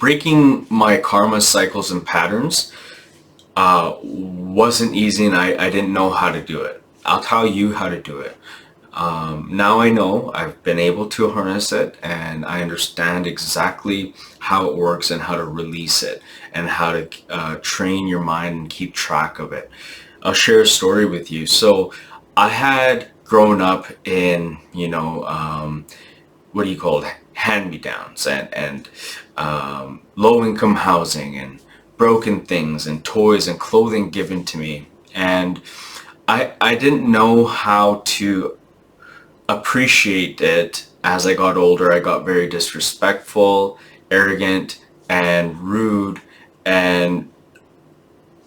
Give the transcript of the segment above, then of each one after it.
breaking my karma cycles and patterns wasn't easy, and I didn't know how to do it. I'll tell you how to do it. Now I know. I've been able to harness it, and I understand exactly how it works and how to release it and how to train your mind and keep track of it. I'll share a story with you. So I had grown up in, what do you call it, hand-me-downs and low-income housing and broken things and toys and clothing given to me. And I didn't know how to appreciate it. As I got older, I got very disrespectful, arrogant, and rude and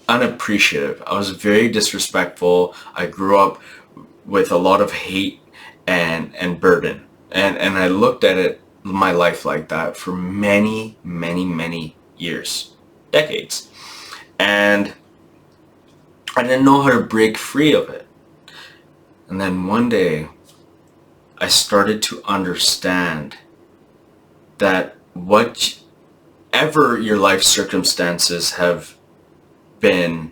unappreciative. I was very disrespectful. I grew up with a lot of hate and burden. And I looked at it, my life like that for many, many, many years, decades. And I didn't know how to break free of it. And then one day, I started to understand that whatever your life circumstances have been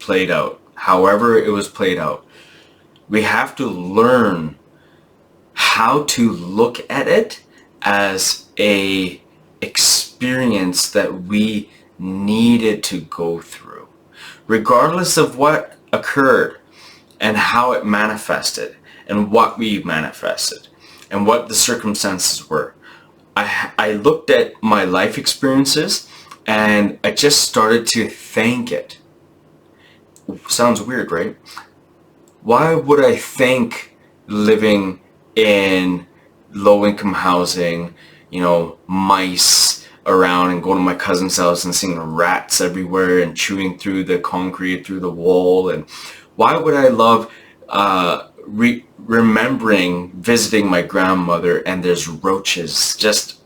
played out, however it was played out, we have to learn how to look at it as a experience that we needed to go through, regardless of what occurred and how it manifested and what we manifested and what the circumstances were. I looked at my life experiences and I just started to thank it. Sounds weird, right? Why would I thank living in low-income housing, mice around, and going to my cousin's house and seeing rats everywhere and chewing through the concrete, through the wall? And why would I love remembering visiting my grandmother and there's roaches, just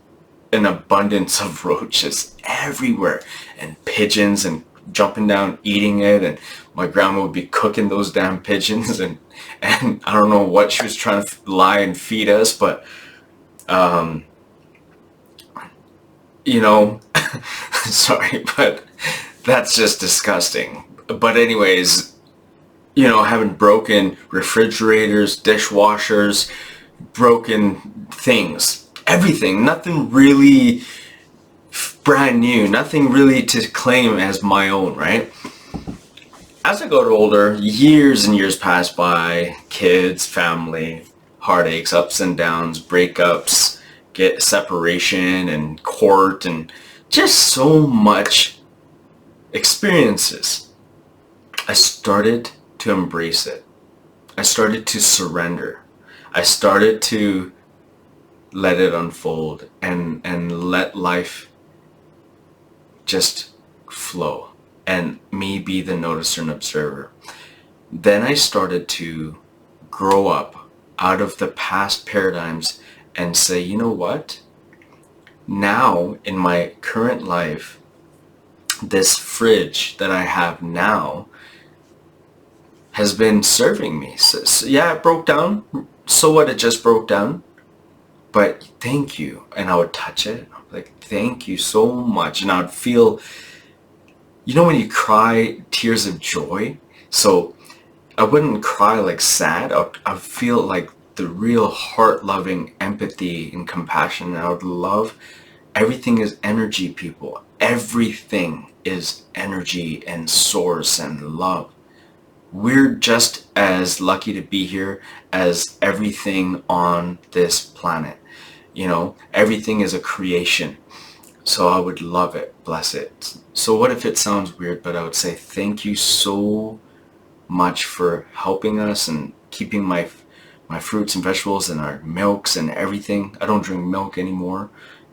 an abundance of roaches everywhere, and pigeons, and jumping down eating it, and my grandma would be cooking those damn pigeons, and I don't know what she was trying to lie and feed us, but sorry, but that's just disgusting. But anyways, having broken refrigerators, dishwashers, broken things, everything, nothing really brand new, nothing really to claim as my own, right? As I got older, years and years passed by, kids, family, heartaches, ups and downs, breakups, get separation and court, and just so much experiences. I started to embrace it. I started to surrender. I started to let it unfold and let life just flow and me be the noticer and observer. Then I started to grow up out of the past paradigms and say, you know what? Now in my current life, this fridge that I have now has been serving me. So yeah, it broke down. So what? It just broke down. But thank you. And I would touch it. I'd be like, thank you so much. And I would feel, when you cry tears of joy. So I wouldn't cry like sad. I'd feel like the real heart-loving empathy and compassion. And I would love, everything is energy, people. Everything is energy and source and love. We're just as lucky to be here as everything on this planet. Everything is a creation. So I would love it, bless it. So what if it sounds weird, but I would say thank you so much for helping us and keeping my fruits and vegetables and our milks and everything. I don't drink milk anymore.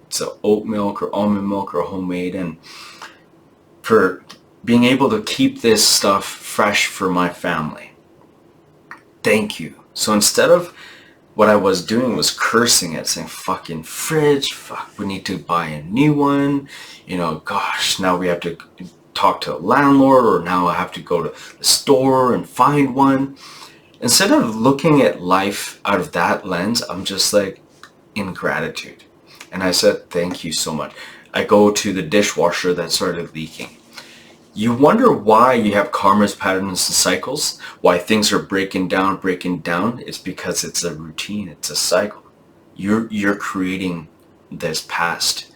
It's a oat milk or almond milk or homemade, and for being able to keep this stuff fresh for my family. Thank you. So instead of what I was doing was cursing it, saying fucking fridge, fuck, we need to buy a new one, gosh, now we have to talk to a landlord, or now I have to go to the store and find one. Instead of looking at life out of that lens, I'm just like in gratitude And I said, thank you so much. I go to the dishwasher that started leaking. You wonder why you have karmas, patterns, and cycles, why things are breaking down. It's because it's a routine, it's a cycle. You're creating this past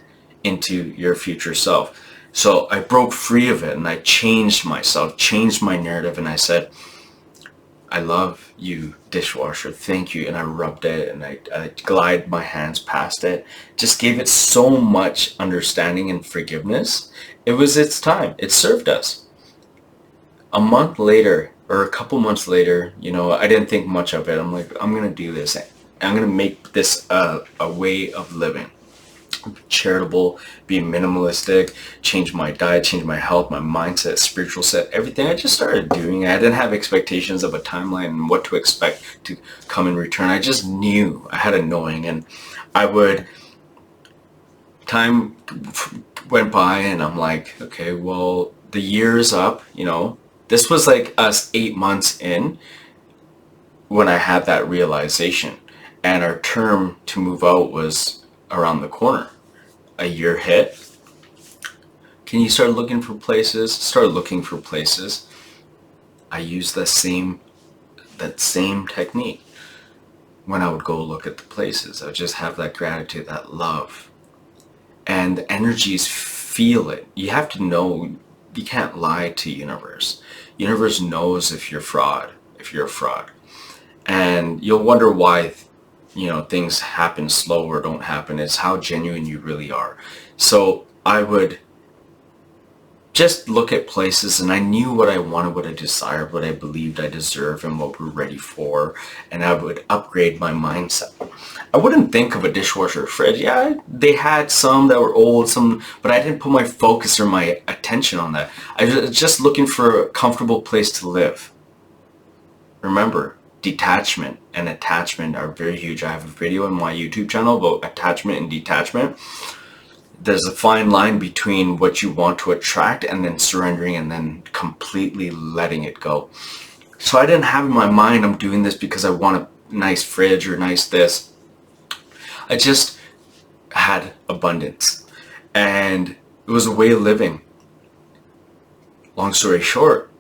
into your future self. So I broke free of it and I changed myself, changed my narrative, and I said, I love you, dishwasher, thank you. And I rubbed it and I glided my hands past it, just gave it so much understanding and forgiveness. It was its time. It served us. A month later, or a couple months later, I didn't think much of it. I'm like, I'm going to do this. I'm going to make this a way of living. Charitable, be minimalistic, change my diet, change my health, my mindset, spiritual set, everything. I just started doing it. I didn't have expectations of a timeline and what to expect to come in return. I just knew. I had a knowing, and time went by and I'm like, okay, well, the year's up, This was like us 8 months in when I had that realization, and our term to move out was around the corner. A year hit. Can you start looking for places? Start looking for places. I used that same technique. When I would go look at the places, I would just have that gratitude, that love. And the energies feel it. You have to know, you can't lie to universe. Universe knows if you're a fraud. And you'll wonder why things happen slow or don't happen. It's how genuine you really are. So I would just look at places, and I knew what I wanted, what I desired, what I believed I deserved, and what we're ready for. And I would upgrade my mindset. I wouldn't think of a dishwasher or fridge. Yeah, they had some that were old, but I didn't put my focus or my attention on that. I was just looking for a comfortable place to live. Remember, detachment and attachment are very huge. I have a video on my YouTube channel about attachment and detachment. There's a fine line between what you want to attract and then surrendering and then completely letting it go. So I didn't have in my mind, I'm doing this because I want a nice fridge or nice this. I just had abundance, and it was a way of living. Long story short,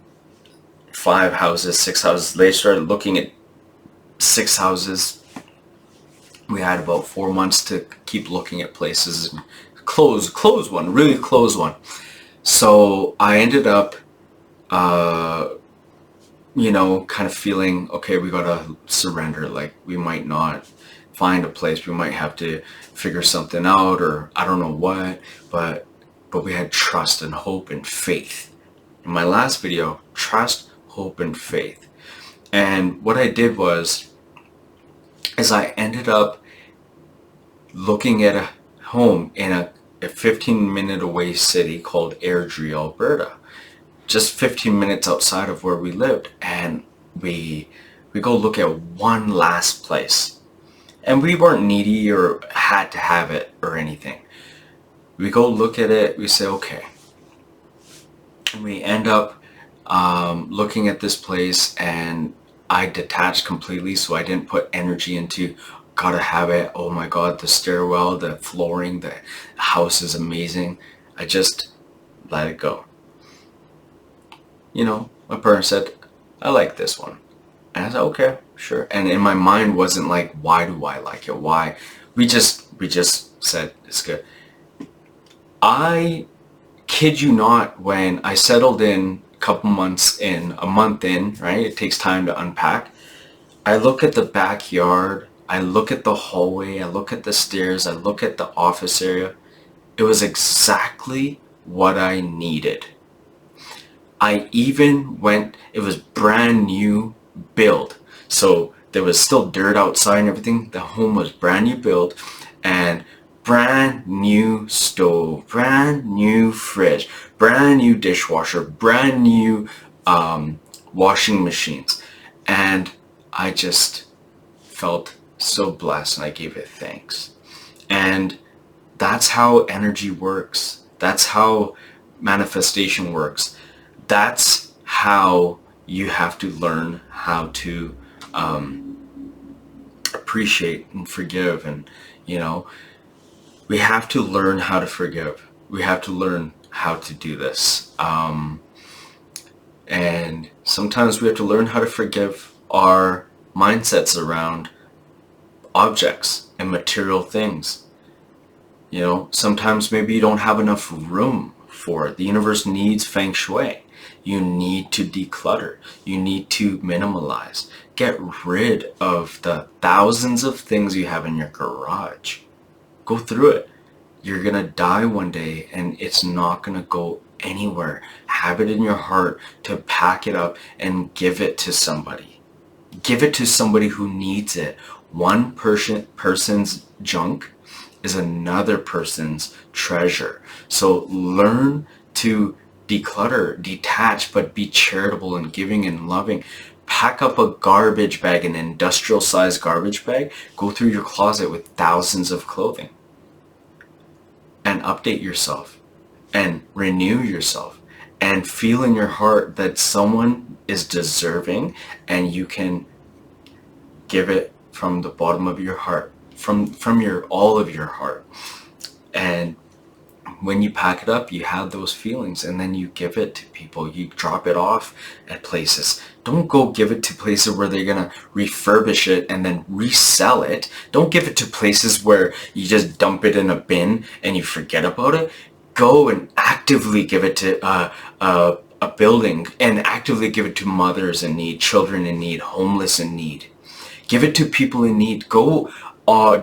5 houses, 6 houses later, started looking at 6 houses. We had about 4 months to keep looking at places and close one. So I ended up, kind of feeling, okay, we gotta surrender. Like, we might not find a place. We might have to figure something out, or I don't know what, but we had trust and hope and faith. In my last video, trust, hope, and faith. And what I did is I ended up looking at a home in a 15-minute away city called Airdrie, Alberta, just 15 minutes outside of where we lived. And we go look at one last place, and we weren't needy or had to have it or anything. We go look at it, we say, okay. And we end up looking at this place, and I detached completely, so I didn't put energy into gotta have it. Oh my god, the stairwell, the flooring, the house is amazing. I just let it go. My parents said, I like this one. And I said, okay, sure. And in my mind wasn't like, why do I like it? Why? We just said it's good. I kid you not, when I settled in a month in, right? It takes time to unpack. I look at the backyard, I look at the hallway, I look at the stairs, I look at the office area. It was exactly what I needed. I even went, it was brand new build. So there was still dirt outside and everything. The home was brand new build, and brand new stove, brand new fridge, brand new dishwasher, brand new washing machines. And I just felt so blessed, and I gave it thanks. And that's how energy works. That's how manifestation works. That's how you have to learn how to appreciate and forgive. And we have to learn how to forgive. We have to learn how to do this. And sometimes we have to learn how to forgive our mindsets around objects and material things. You know, sometimes maybe you don't have enough room for it. The universe needs feng shui. You need to declutter. You need to minimalize. Get rid of the thousands of things you have in your garage. Go through it. You're gonna die one day and it's not gonna go anywhere. Have it in your heart to pack it up and give it to somebody. Give it to somebody who needs it. One person's junk is another person's treasure. So learn to declutter, detach, but be charitable and giving and loving. Pack up a garbage bag, an industrial sized garbage bag. Go through your closet with thousands of clothing and update yourself and renew yourself and feel in your heart that someone is deserving and you can give it from the bottom of your heart, from your all of your heart. And when you pack it up, you have those feelings and then you give it to people. You drop it off at places. Don't go give it to places where they're gonna refurbish it and then resell it. Don't give it to places where you just dump it in a bin and you forget about it. Go and actively give it to a building and actively give it to mothers in need, children in need, homeless in need. Give it to people in need. Go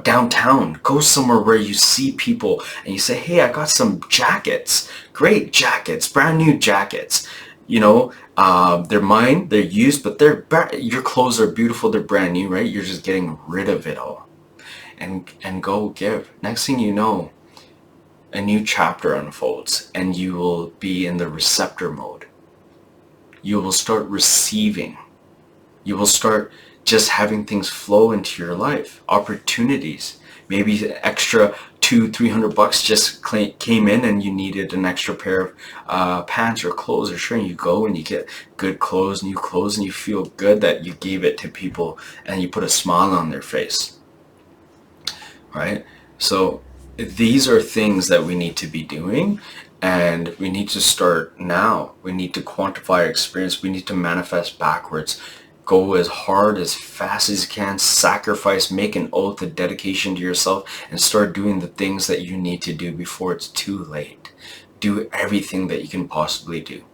downtown. Go somewhere where you see people and you say, hey, I got some jackets. Great jackets, brand new jackets. You know, they're mine, they're used, but your clothes are beautiful, they're brand new, right? You're just getting rid of it all. And go give. Next thing you know, a new chapter unfolds and you will be in the receptor mode. You will start receiving. You will start just having things flow into your life. Opportunities. Maybe extra $200-300 just came in and you needed an extra pair of pants or clothes or shirt, and you go and you get good clothes, new clothes, and you feel good that you gave it to people and you put a smile on their face. Right? So these are things that we need to be doing, and we need to start now. We need to quantify our experience. We need to manifest backwards. Go as hard, as fast as you can, sacrifice, make an oath, a dedication to yourself, and start doing the things that you need to do before it's too late. Do everything that you can possibly do.